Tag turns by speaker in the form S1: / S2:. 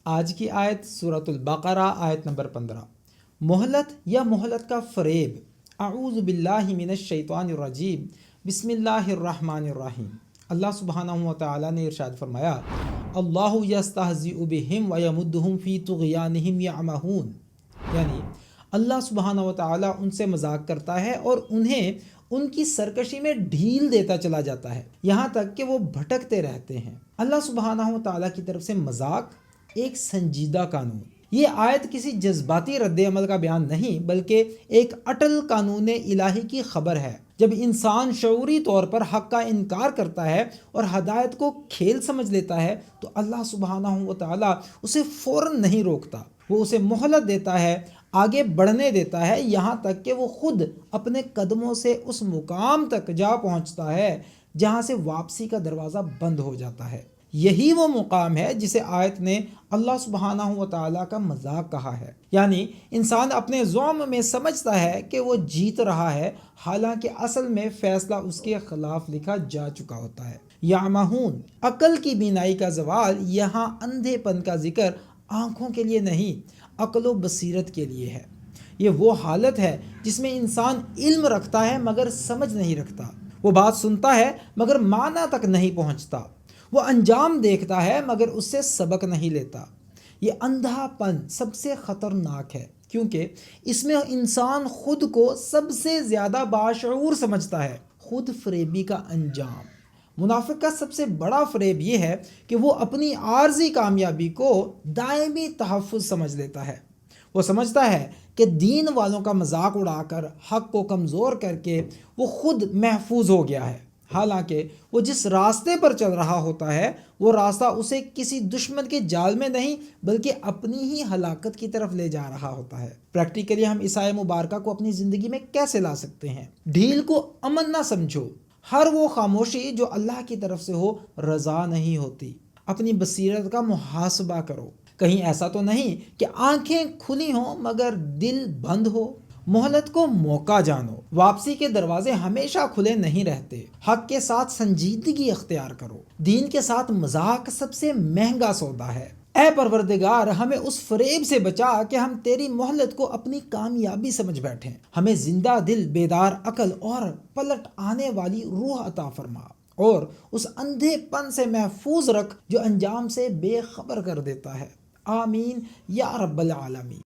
S1: آج کی آیت سورۃ البقرہ آیت نمبر 15۔ مہلت یا مہلت کا فریب۔ اعوذ باللہ من الشیطان الرجیم، بسم اللہ الرحمن الرحیم۔ اللہ سبحانہ و تعالیٰ نے ارشاد فرمایا، اللہ یستہزئ بہم ویمدہم فی طغیانہم یعمہون، یعنی اللہ سبحانہ و تعالیٰ ان سے مذاق کرتا ہے اور انہیں ان کی سرکشی میں ڈھیل دیتا چلا جاتا ہے یہاں تک کہ وہ بھٹکتے رہتے ہیں۔ اللہ سبحانہ و تعالیٰ کی طرف سے مذاق ایک سنجیدہ قانون۔ یہ آیت کسی جذباتی رد عمل کا بیان نہیں بلکہ ایک اٹل قانون الہی کی خبر ہے۔ جب انسان شعوری طور پر حق کا انکار کرتا ہے اور ہدایت کو کھیل سمجھ لیتا ہے تو اللہ سبحانہ و تعالیٰ اسے فوراً نہیں روکتا، وہ اسے مہلت دیتا ہے، آگے بڑھنے دیتا ہے، یہاں تک کہ وہ خود اپنے قدموں سے اس مقام تک جا پہنچتا ہے جہاں سے واپسی کا دروازہ بند ہو جاتا ہے۔ یہی وہ مقام ہے جسے آیت نے اللہ سبحانہ و تعالیٰ کا مذاق کہا ہے، یعنی انسان اپنے زعم میں سمجھتا ہے کہ وہ جیت رہا ہے، حالانکہ اصل میں فیصلہ اس کے خلاف لکھا جا چکا ہوتا ہے۔ یعمہون، عقل کی بینائی کا زوال۔ یہاں اندھے پن کا ذکر آنکھوں کے لیے نہیں، عقل و بصیرت کے لیے ہے۔ یہ وہ حالت ہے جس میں انسان علم رکھتا ہے مگر سمجھ نہیں رکھتا، وہ بات سنتا ہے مگر معنی تک نہیں پہنچتا، وہ انجام دیکھتا ہے مگر اس سے سبق نہیں لیتا۔ یہ اندھا پن سب سے خطرناک ہے کیونکہ اس میں انسان خود کو سب سے زیادہ باشعور سمجھتا ہے۔ خود فریبی کا انجام۔ منافق کا سب سے بڑا فریب یہ ہے کہ وہ اپنی عارضی کامیابی کو دائمی تحفظ سمجھ لیتا ہے۔ وہ سمجھتا ہے کہ دین والوں کا مذاق اڑا کر، حق کو کمزور کر کے وہ خود محفوظ ہو گیا ہے، حالانکہ وہ جس راستے پر چل رہا ہوتا ہے وہ راستہ اسے کسی دشمن کے جال میں نہیں بلکہ اپنی ہی ہلاکت کی طرف لے جا رہا ہوتا ہے۔ پریکٹیکلی ہم اس آیت مبارکہ کو اپنی زندگی میں کیسے لا سکتے ہیں؟ ڈھیل کو امن نہ سمجھو۔ ہر وہ خاموشی جو اللہ کی طرف سے ہو رضا نہیں ہوتی۔ اپنی بصیرت کا محاسبہ کرو، کہیں ایسا تو نہیں کہ آنکھیں کھلی ہوں مگر دل بند ہو۔ مہلت کو موقع جانو، واپسی کے دروازے ہمیشہ کھلے نہیں رہتے۔ حق کے ساتھ سنجیدگی اختیار کرو، دین کے ساتھ مذاق سب سے مہنگا سودا ہے۔ اے پروردگار، ہمیں اس فریب سے بچا کہ ہم تیری مہلت کو اپنی کامیابی سمجھ بیٹھیں۔ ہمیں زندہ دل، بیدار عقل اور پلٹ آنے والی روح عطا فرما، اور اس اندھے پن سے محفوظ رکھ جو انجام سے بے خبر کر دیتا ہے۔ آمین یا رب العالمین۔